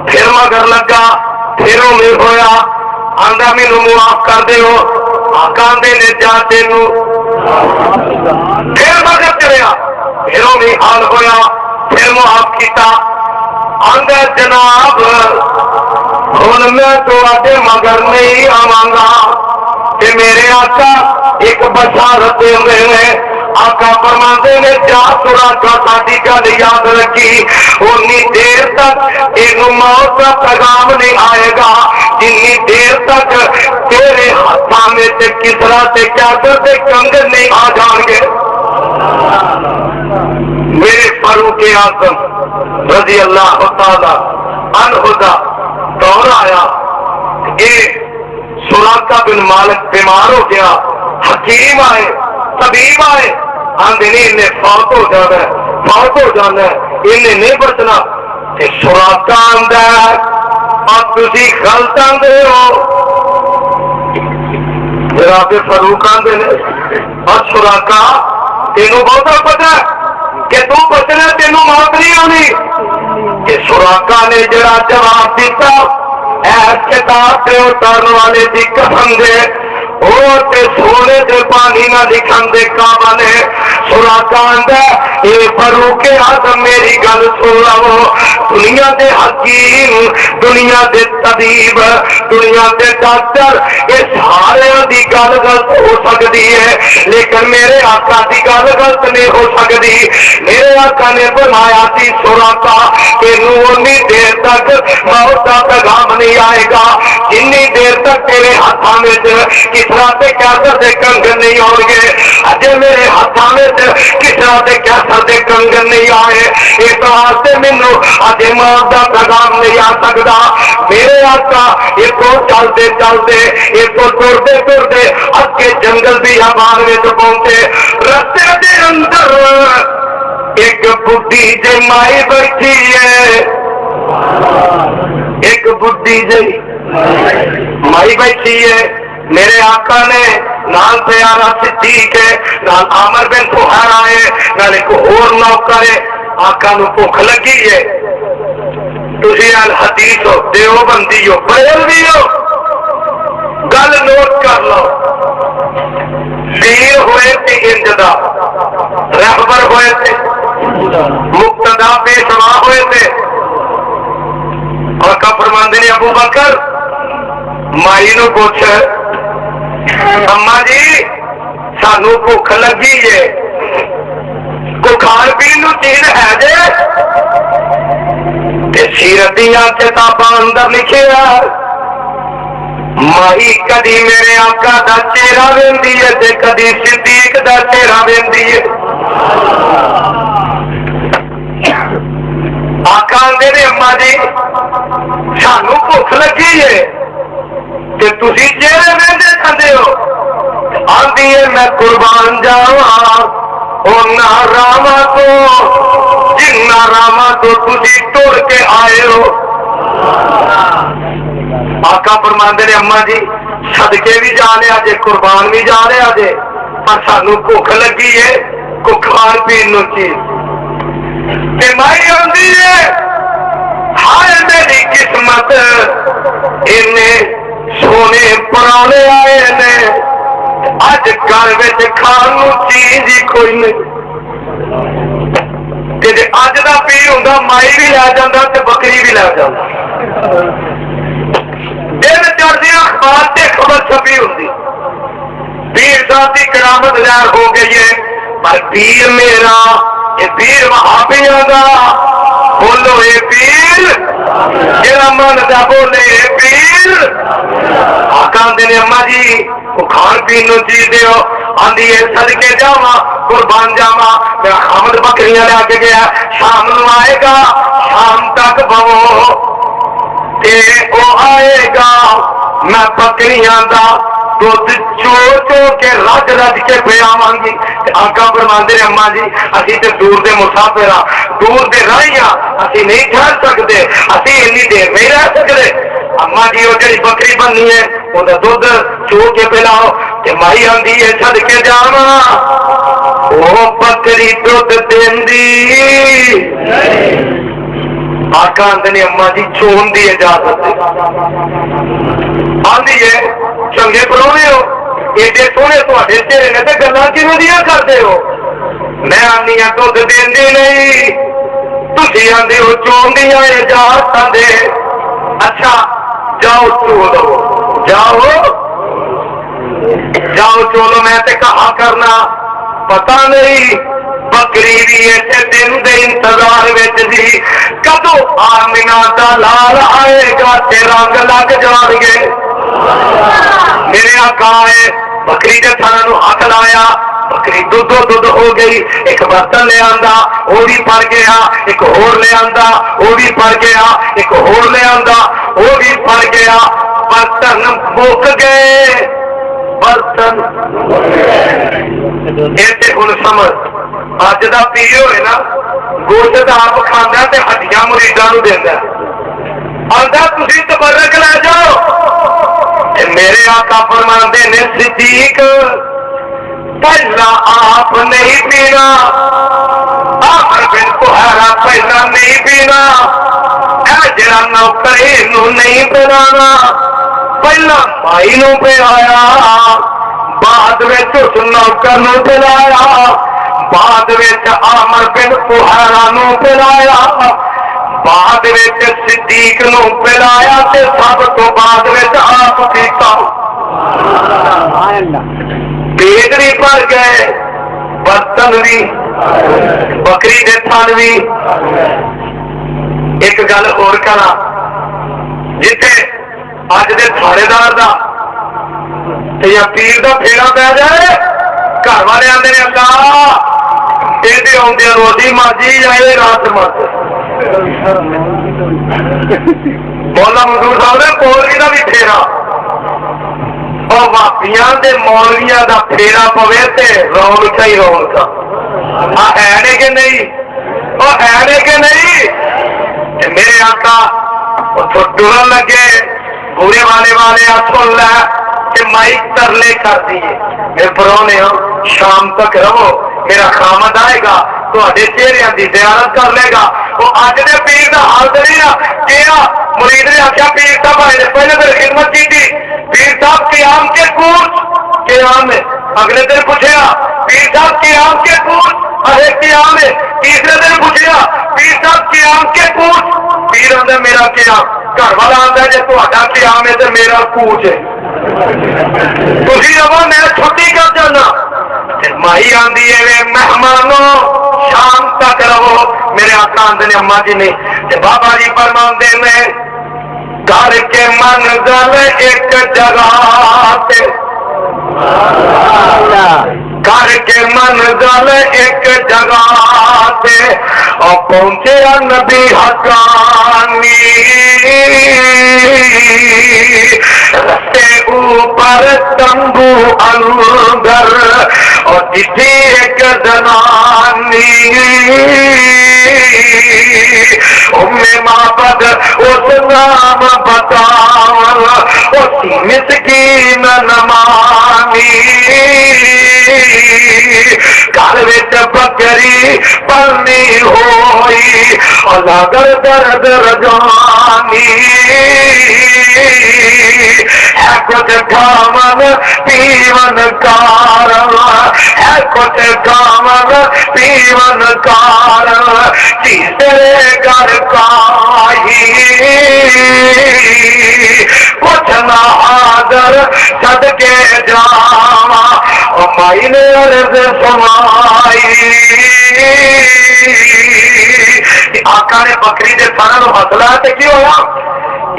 फिर मगर लगा, फिर उम्मीद होया, आंदा मैनूं मुआफ कर दिओ। आका आंदे ने जा तेनों پھر مگر چلیا پھر بھی حال ہویا پھر معاف کیتا آندا جناب ہن میں تواڈے مگر نہیں آواں گا کہ میرے آقا ایک بشارت دے نے آقا فرماندے نے جا سراقا ساڈی گل یاد رکھی اونی دیر تک اینو موت کا پیغام نہیں آئے گا جنی دیر تک تیرے ہاتھاں میں تے کسرا تے کیسر تے کنگن نہیں آ جان گے میرے فاروق اعظم رضی اللہ تعالی عنہ دا دور آیا یہ سراقا بن مالک بیمار ہو گیا حکیم آئے طبیب آئے آندے نہیں انہیں فوت ہو جانا ہے فوت ہو جانا ہے انہیں نہیں بچنا کہ سراقا آندا ہے اور تسی غلط آندے ہو جناب فاروق آندے نے اور سراقا تینوں بہت پتہ ہے کہ تو بچنا تینوں موت نہیں ہونی کہ سراقا نے جڑا جواب دیتا ایس کتاب سے اتارنے والے دی قسم دے سونے دے پانی نہ لکھن دے کعبہ نے سراقا آندا اے فاروق اعظم میری گل سن لو دنیا دے حکیم دنیا دے طبیب دنیا دے ڈاکٹر یہ سارے دی گل غلط ہو سکتی ہے لیکن میرے آقا دی گل غلط نہیں ہو سکتی میرے آقا نے فرمایا سی سراقا کہ اونی دیر تک موت کا پیغام نہیں آئے گا جنی دیر تک تیرے ہاتھوں میں کسرا تے کیسر دے کنگن نہیں آؤ گے اجے میرے ہاتھوں میں کسرا تے کیسر دے کنگن نہیں آئے اس واسطے مینوں اجے موت کا پیغام نہیں آ سکتا میرے آقا یہ تو چلتے چلتے یہ تو ٹرتے ٹرتے اگے جنگل بھی آبان میں پہنچے رستے دے اندر ایک بڈھی جی مائی بیٹھی ہے ایک بڈھی جی مائی بیٹھی ہے میرے آقا نے نال پیارا صدیق ہے نال عامر بن فہر آئے نال ایک اور نوکر ہے آقا نو بھوک لگی ہے تسی الحدیث ہو دیوبندی ہو بریلوی ہو گل نوٹ کر لو پیر ہوئے تھے انجدا رہبر ہوئے تھے مقتدا پیشوا ہوئے تھے اور کا فرماندے نے ابو بکر مائی نو پوچھ اما جی سانو بھوک لگی ہے کوئی کھان پین نو چیز ہے جے سیرت دیاں کتاباں اندر لکھے مائی کدی میرے آقا دا چہرہ ویندی ہے تے کدی صدیق دا چہرہ ویندی ہے آقا آندے نے اما جی سانو بھوک لگی ہے تے تسی چہرے ویندے کھاندے ہو آندی ہے میں قربان جاواں اونا راما تو جنہ راما تو تسی ٹر کے آئے ہو آقا فرماندے نے اما جی صدقے بھی جا لیا جے قربان بھی جا لیا جے پر سانو بھوک لگی ہے کو کھان پین نو چیز تے مائی آندی ہے ہائے میری قسمت انہیں سونے پرانے آئے نے اج گھر وچ کھان نو چیز ہی کوئی نہیں تے جے اج دا پیر ہوندا مائی بھی لے جاندا تے بکری بھی لے جاندا دن چڑھدی اخبار تے خبر چھپی ہوندی پیر صاحب دی کرامت ظاہر ہو گئی ہے پر پیر میرا یہ پیر وہابیاں دا بولو اے پیر جڑا من دا بولے اے پیر آقا آندے نے اما جی وہ کھان پین نو چیز دیو آندی ہے صدقے جاواں قربان جاواں میرا خامد بکریاں لے کے گیا شام نو آئے گا شام تک بہو تے او آئے گا میں بکریاں دا دودھ چو چو کے رج رج کے پیاواں گی آقا فرماندے نے اما جی اسی تے دور دے مسافر ہاں دور دے راہی ہاں اسی نہیں ٹھہر سکتے اسی انی دیر نہیں رہ سکتے اما جی وہ جڑی بکری بننی ہے وہ دودھ چو کے پلاؤ تے مائی آندی ہے صدقے جاواں وہ بکری دودھ دیندی آقا آندے نے اما جی چون دی اجازت آندی ہے چنگے پرونے ہو एडे सोहने तुहाडे चेहरे ने ते गल्लां किवें दियां करदे हो? मैं आनी आ दुध देंदी नहीं, तुसीं आंदे हो चोंदियां इजाजतां दे। अच्छा जाओ चोलो, जाओ जाओ चोलो, मैं ते कहा करना पता नहीं बकरी भी ऐसे दिन दे इंतजार विच सी कदों आमिना दा लाल आएगा ते रंग लग जाणगे। मेरे आका है बकरी दे थाना नूं हथ लाया, बकरी दुधो दुध हो गई। एक बर्तन ले आंदा वो भी भर गया, एक होर ले आंदा वो भी भर गया, एक होर ले आंदा वो भी भर गया। बर्तन मुक गए, बर्तन इत्थे हुण समझ अज दा पीर होए ना गोश्त आप खांदा ते हड्डियां मुरीदां नूं देंदा, आंदा तुसीं तबरक लै जाओ। मेरे आका फरमांदे ने सिद्दीक पहला आप नहीं पीना, आमर बिन कुहारा पहला नहीं पीना, जरा नौकर इनू नहीं पिलाना, पहला भाई नू पिलाया, बाद विच उस नौकर नू पिलाया, बाद विच आमर बिन कुहारा नू पिलाया, बाद विच सिद्दीक नू पिलाया ते सब तो बाद विच आप पीता। पेट भी भर गए, बर्तन भी, बकरी दे थन भी। एक गल होर करा, जिथे अज दे थानेदार दा या पीर दा फेरा पै जाए, घर वाले आंदे ने अल्लाह ਇਹਦੇ ਆਉਂਦੇ ਰੋਟੀ ਮਾਜੀ ਜਾਏ ਰਾਤ ਮਤ। ਮੌਲਾ ਮਨਜ਼ੂਰ ਸਾਹਿਬ ਨੇ ਮੌਲਵੀ ਦਾ ਵੀ ਫੇਰਾ, ਉਹ ਵਾਪੀਆਂ ਦੇ ਮੌਲਵੀਆਂ ਦਾ ਫੇਰਾ ਪਵੇ ਤੇ ਰੌਣਕ ਹੀ ਰੌਣਕ। ਆ ਹੈ ਨੇ ਕਿ ਨਹੀਂ, ਉਹ ਹੈ ਨੇ ਕਿ ਨਹੀਂ? ਤੇ ਮੇਰੇ ਆਕਾ ਉੱਥੋਂ ਟੁਰਨ ਲੱਗੇ, ਬੂਰੇ ਵਾਲੇ ਆ ਸੁਣ ਲੈ ਤੇ ਮਾਈਕ ਤਰਲੇ ਕਰਦੀ ਹੈ, ਮੇਰੇ ਪਰੌਣੇ ਹੋ शाम तक रहो, मेरा खामद आएगा तुहाडे चेहरिਆਂ ਦੀ ज़ियारत कर लेगा। वो अज दे पीर दा हाल नहीं ना किया। मुरीद ने आख्या पीर साहब आए ने, पहले फिर खिदमत की थी, पीर साहब क़याम के कूच क़याम है। अगले दिन पूछया पीर साहब क़याम के कूच, अरे क़याम है। तीसरे दिन पूछया पीर साहब क़याम के कूच, पीर आंदा मेरा क़याम, घर वाला आंदा जे तुहाडा क़याम है ते मेरा कूच है, तुसीं रहो मैं छुट्टी कर जाना। माही आंदी है मेहमानो शाम तक रहो, मेरे आका आंदे ने अम्मा जी ने ते बाबा जी फरमांदे ने घर के मंजिल एक जगह पे, घर के मंजिल एक जगह पे और पहुंचे नबी हकानी, रस्ते ऊपर तंबू अंदर और इसी एक जनानी, उम्मे माबद उस नाम बतावन उसी मिस्कीन नमानी, घर विच बकरी पलनी होई और लगर दर्द रजानी, है कुछ खावन पीवन कारण, है कुछ खावन पीवन कारण, तीसरे घर काही कुछ ना आदर सदके जावा, और माई ने अर्ज समाई। आका ने बकरी के थाना नूं हथ लाया ते की होया?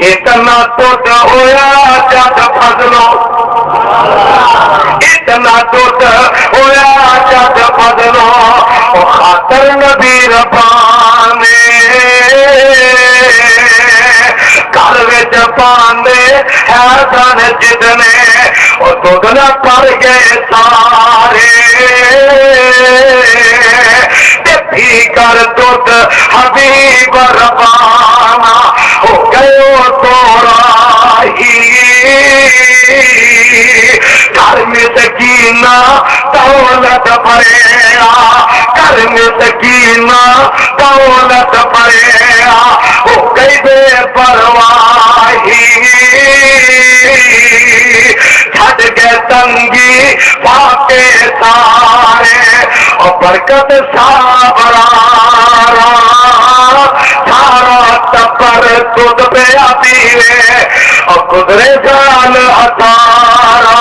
इतना टुट होया जद फजलो, इतना टुट होया जद फजलो, खातर नबी रबाने घर विच पांदे है सन जितने और दुगना कर गए सारे, भी कर दुध हबीब रबाना हो गयो तोराही, घर में सकीना दौलत भरेया, घर में सकीना दौलत भरेया हो गई बेपरवाही, छड़ के तंगी बरकत साबरा सारा टब्बर दुध पिया पीवे और गुजरे जान अतारा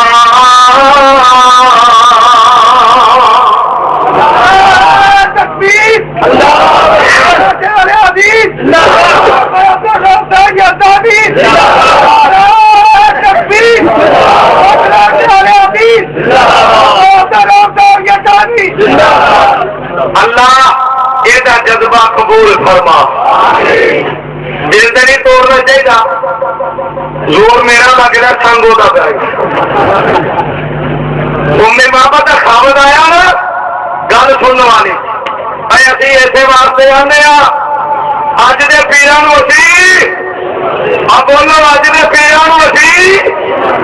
तकबीर अल्लाह ਇਹਦਾ जज्बा कबूल फरमा दिल ते नहीं तोड़ना चाहिए जोर मेरा लगता संगो का पै तुमने बाबा का खावत आया ना गल सुनने वाली असी इसे वास्ते आने अज के पीरां नूं असीं बोलो अज के पीरां नूं असीं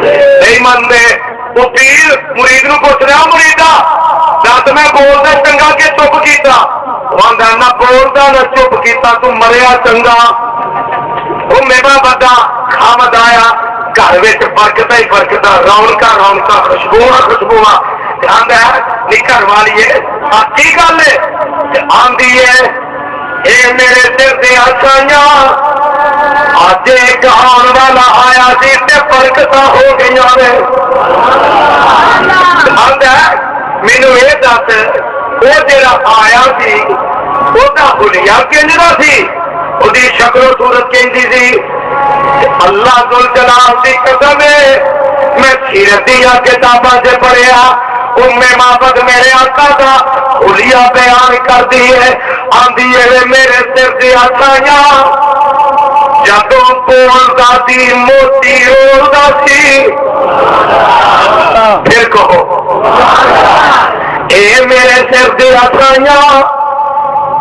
नहीं मनते वो पीर मुरीद नूं पुछ रहा मुरीदा दस मैं बोलदा चंगा कि चुप कीता आंदा ना बोलदा ना चुप कीता तू मरिया चंगा वो मेरा बड़ा खामद आया घर विच बरकत ही बरकत रौनक रौनक खुशबुआ खुशबुआ आंदा नी घर वाली की गल है आंदी है ये मेरे सिर से आसाइयां अज एक आने वाला आया सी ते बरकत हो गई ने आंदा मैनू ये दस वो जेड़ा आया सी ओदा हुलिया किंजदा सी ओदी शक्लो सूरत किंजी सी अल्लाह दुल जलाल दी कसम है मैं सीरत दियां किताबां च पढ़िया उम्मे माबद मेरे आका दा हुलिया बयान कर दी है आंदी है मेरे सिर दी आसाइयां जदों बोलदा सी मोती रोलदा सी फिर कहो ए मेरे सिर दी आसाइयां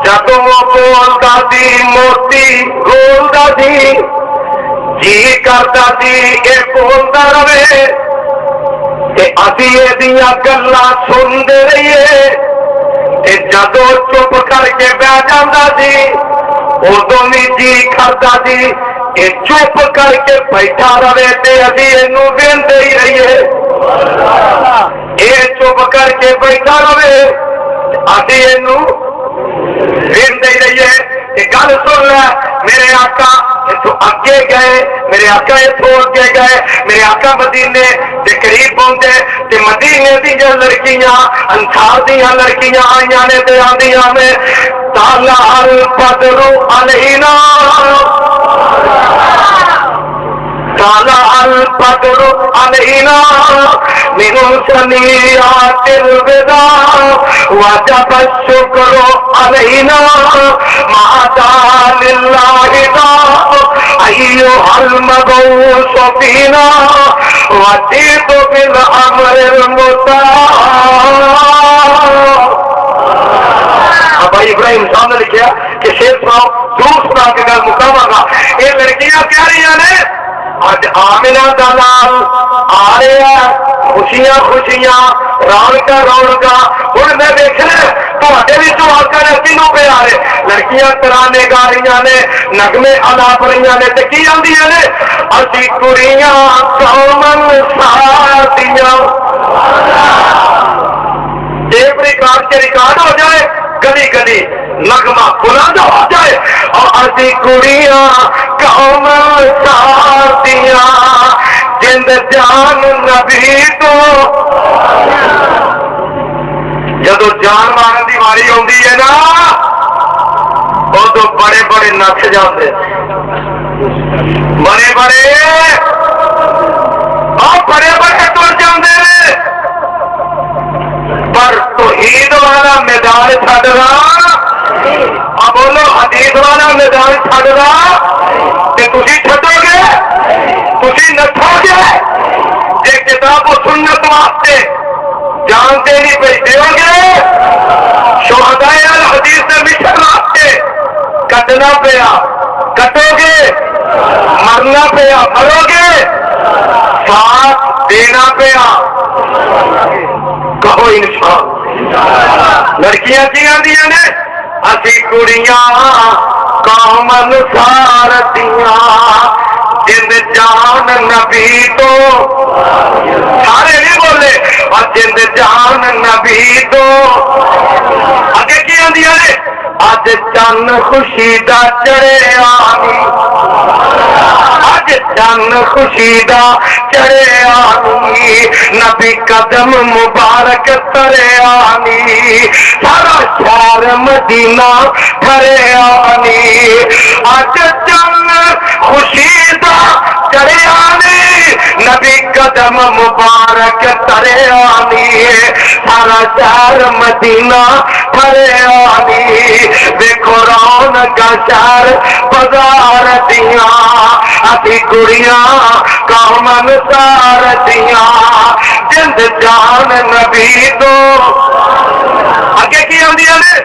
जदों बोलदा सी मोती रोलदा सी जी करदा सी ए बोलदा रवे ते असी एदियां गल्लां सुनदे रहिए ते जदों चुप करके बह जांदा सी उदों भी जी करदा सी ए चुप करके बैठा रवे ते असी इहनूं वेंदे ही रहिए ए चुप करके बैठा रवे असी इहनूं वेंदे ही रहिए गल सुन लै मेरे आका इथों अगे गए मेरे आका इथों अगे गए मेरे आका मदीने के करीब पहुंचे ते मदीने दी लड़कियां अंसार दियां लड़कियां आईयां ने ते आंदियां ने ताला अल बदरु अलैना ताला अल बदरु अलैना मिनु सनियातिल विदा वजब शुक्र अलैना माता लिल्लाहि दा अय्युहल मबऊस फीना वजीतु बिल अमरिल मुता भाई इब्राहिम साहब ने लिखा कि शेर सुनाओ जरूर सुना के गल मुकावांगा ये लड़कियां कह रही ने अज आमिना दा नाल आ रहा खुशियां खुशियां रौनक रौनक हुण मैं देखना तुहाडे भी आका ने किनू पे आ रहे लड़कियां तराने गा रही ने नगमे अलाप रही ने ते की आंदियां ने असी कुड़ियां कौमन साथियां टेप रिकॉर्ड के रिकॉर्ड हो जाए कभी कभी नगमा बुलंद हो जाए और असी कुड़ियां कौम साथियां जिंद जान नबी तो जदों जान मारन की वारी आती है ना उदों बड़े बड़े नच जाते बड़े बड़े तुर जाते पर तौहीद वाला मैदान छड्डदा बोलो हदीस वाला मैदान छड्डदा ते तुसीं छड्डोगे तुसीं नठोगे जे किताब सुन्नत वास्ते जानते नहीं पे दोगे शुहदाए अल हदीस के मिशन वास्ते कटना पिया कटोगे मरना पिया मरोगे साथ देना पिया कहो इंसान लड़कियां की आंदियां ने असी कुड़ियां कौमन सारतियां जिंद जान नबी तो सारे नहीं बोले जिंद जान नबी तो अगे की आंदियां ने अज चन खुशी दा चढ़िया नी अज चन खुशी दा चढ़िया नी नबी कदम मुबारक तरिया नी सारा शहर मदीना भरिया नी अज चन खुशी दा चढ़िया नी नबी कदम मुबारक तरिया नी सारा शहर मदीना भरिया नी देखो रौनक शहर बाजार दिया असी कुड़ियां कौमन सार दिया जिंद जान नबी तो अगे की आंदियां ने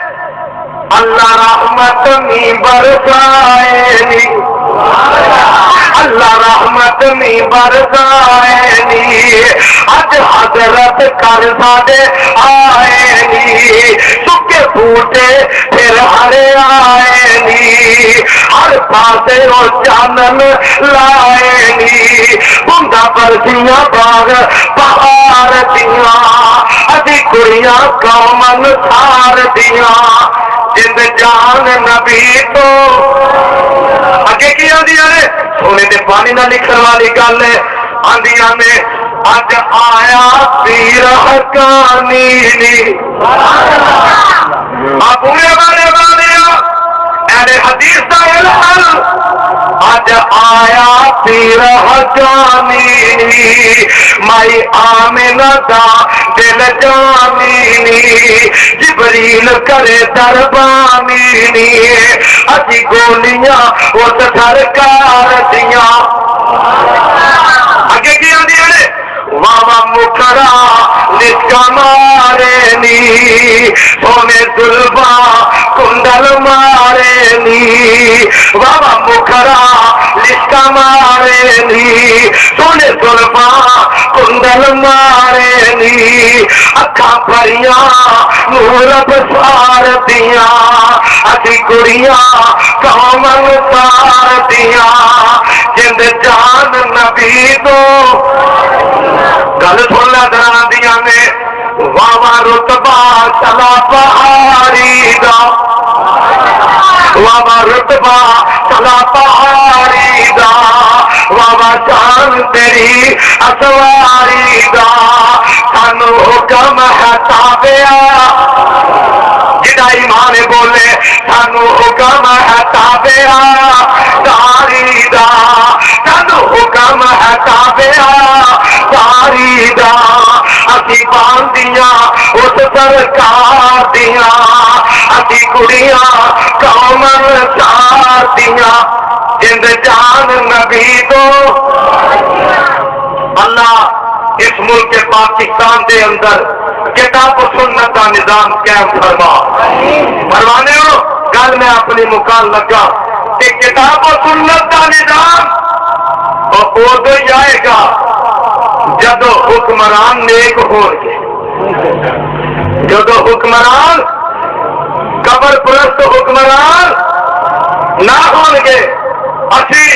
अल्लाह रहमत नी बरसाए नी अल्लाह रहमत नी बरसाए नी अज हजरत कर साडे आए नी सुके बूटे फिर हरे आए नी हर पासे ओ चानन लाए नी बुंदा बरसियां बाग बहार दिया असी कुड़ियां कौमन सार दिया जिंद जान नबी तो अगे की आंदियां ने सोने दे पानी ना लिखण वाली गल है आंदियां ने अज आया पीर हकानी नी पूरे वाले ऐने हदीस दा इल्म अज आया पीर हकानी नी माई आमिना दा दिल जानी नी जिबरील करे दरबानी नी असी गोलियां उस सरकार दियां अगे की आंदियां ने वावा मुखड़ा निस्का मारे नी सोने जुल्फा कुंडल मारे नी वावा मुखड़ा निस्का मारे नी सोने जुल्फा कुंडल मारे नी अखा भरिया नूर बसार दिया असी कुड़ियां कौमन सार दिया जिंद जान नबी तो गल सुन ला दरांदियां ने वावा रुतबा चला पहाड़ी दा वावा रुतबा चला पहाड़ी दा वावा शान तेरी असवारी दा सानू हुक्म है ताबिया जिदा ईमान बोले सानू हुक्म है ताबिया दारी दा सानू हुक्म है ताबिया दारी दा असी बांदियां उस सरकार दिया असी कुड़ियां कौमन सार दिया जिंद जान नबी तो अल्लाह इस मुल्क पाकिस्तान के अंदर किताब सुन्नत का निजाम कायम फरमा फरमाने हो गल मैं अपनी मुकान लगा कि किताब सुन्नत का निजाम उदो ही आएगा जदों हुक्मरान नेक होंगे जदों हुक्मरान कबर परस्त हुक्मरान ना होंगे असी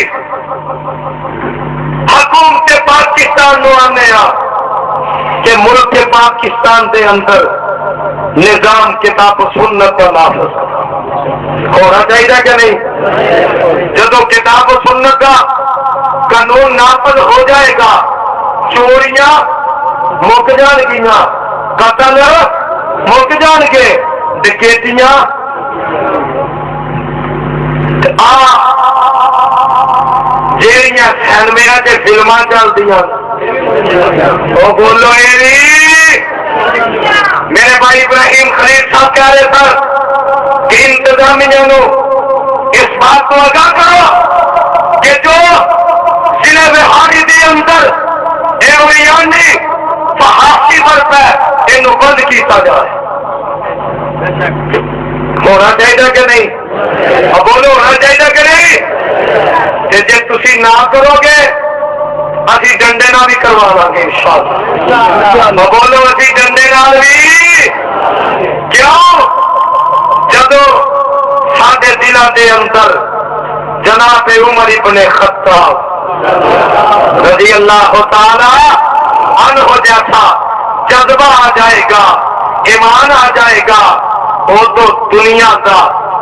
हुकूमत पाकिस्तान नु आने कि मुल्क पाकिस्तान के अंदर निजाम किताब सुन्नत का नाफिज होना चाहिए कि नहीं जदों किताब सुन्नत का कानून नाफिज हो जाएगा चोरियां मुक जाएगियां कतल मुक जाएंगे डकैतियां जेड़ियां सिनेमा ते फिल्मां चलदियां वो बोलो मेरे भाई इब्राहिम खलील साहब कह रहे सर कि इंतजामिया इस बात को आगाह करो कि जो जिले बिहारी के अंदर फहासी वर्ग है इनू बंद किया जाए होना चाहिए कि नहीं बोलो होना चाहिए कि नहीं जे तुसी ना करोगे असी डंडे ना भी करवावांगे इंशाअल्लाह बोलो असी डंडे नाल भी क्यों जदों साडे दिलों के अंदर जनाब उमर इब्ने खत्ताब रज़ी अल्लाह तआला अन्हु जैसा जज्बा आ जाएगा, ईमान आ जाएगा, वो तो दुनिया का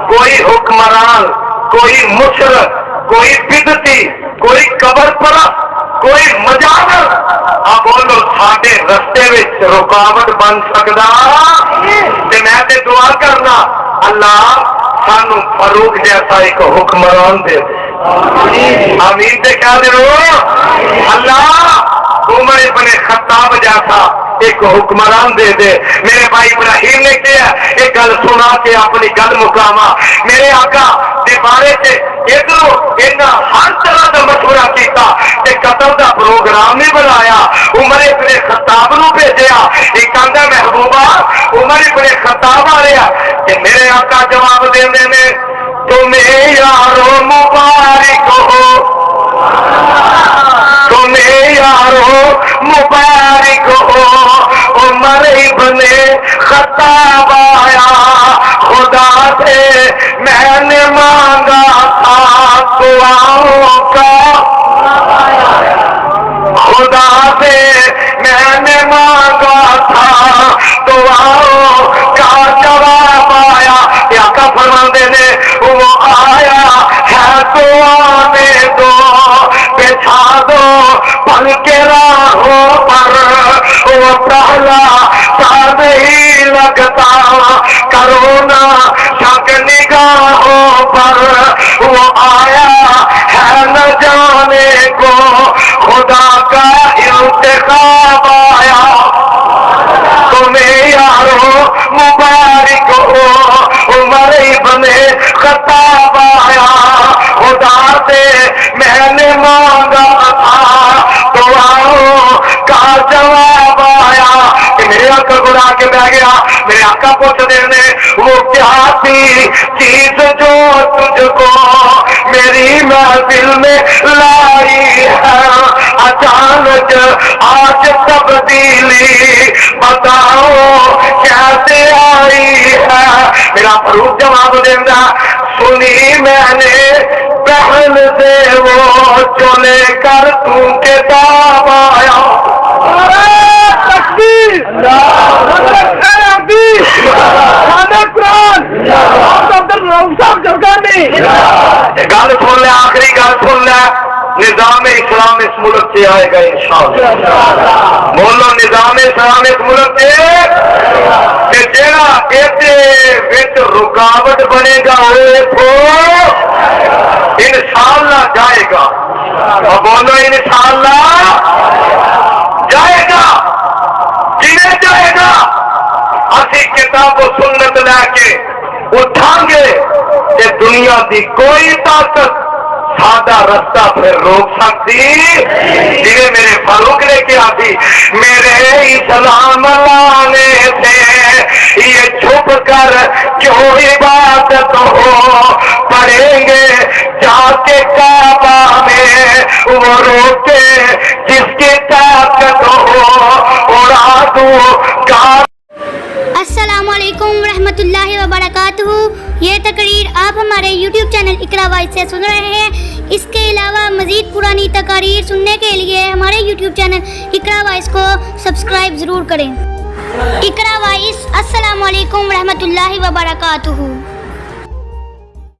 कोई हुक्मरान, कोई मुशरक, कोई बिदती, कोई कबर परस्त, कोई मजावर आप बोलो साडे रस्ते विच रुकावट बन सकदा। ते मैं ते दुआ करना अल्लाह सानू फारूक जैसा एक हुक्मरान दे। आमीन ते क्या दे अल्लाह उमर इब्ने खत्ताब जैसा एक हुक्मरान दे दे। मेरे भाई इब्राहिम ने किया एक गल सुना के अपनी गल मुकामा। मेरे आका दे बारे च इधरों इन्ना हर तरह का मशवरा किया ते कतल का प्रोग्राम भी बनाया। उमर इब्ने खत्ताब नूं भेजिया, एक कहंदा महबूबा उमर इब्ने खत्ताब आ रहा ते मेरे आका जवाब देंदे ने तुम्हें यारो मुबारक हो, तुम्हें यारो मुबारक हो, उमर इब्ने खत्ताब आया, खुदा से मैंने मांगा था दुआओं का, खुदा से मैंने मांगा था दुआओं का जवाब आया। या का फरमाते ने वो आया है तो आने दो, बिछा दो पल के राहों पर, वो पहला सा नहीं लगता करो ना शक निगाहों पर, वो आया है न जाने को खुदा का इंतखाब आया। तुम्हें यारो मुबारक हो, उमर इब्ने खत्ताब आया, खुदा से मैंने मांगा था दुआओं का जवाब आया। कि मेरे आका गुड़ा के बह गया। मेरे आका पूछ देने वो क्या थी चीज जो तुझको मेरी महफिल में लाई है, अचानक आज तब्दीली बताओ कैसे आई है। मेरा फरूक जवाब देंदा सुनी मैंने बहन से वो जो लेकर तू किताब आया। गल सुन ले, आखिरी गल सुन ले, निजाम इस्लाम इस मुल्क से आएगा इंशाअल्लाह। बोलो निजाम इस्लाम इस मुल्क से जेड़ा इहदे विच रुकावट बनेगा वो इंशाअल्लाह जाएगा। और बोलो इंशाअल्लाह जाएगा। जिन्हें जाएगा असी किताब सुन्नत लैके उठांगे ते दुनिया की कोई ताकत सादा रास्ता फिर रोक सकती। जिन्हें मेरे फारूक ने कहा थी मेरे इस्लाम लाने से ये छुप कर क्यों इबादत हो, पढ़ेंगे जाके काबा में वो रोके जिसकी ताकत हो, उड़ा दूं का। अस्सलामुअलैकुम रहमतुल्लाहि व बरकातुहू। ये तकरीर आप हमारे YouTube चैनल इकरा वॉइस से सुन रहे हैं। इसके अलावा मज़ीद पुरानी तकारीर सुनने के लिए हमारे YouTube चैनल इकरा वॉइस को सब्सक्राइब ज़रूर करें। इकरा वॉइस। अस्सलामुअलैकुम रहमतुल्लाहि व बरकातुहू।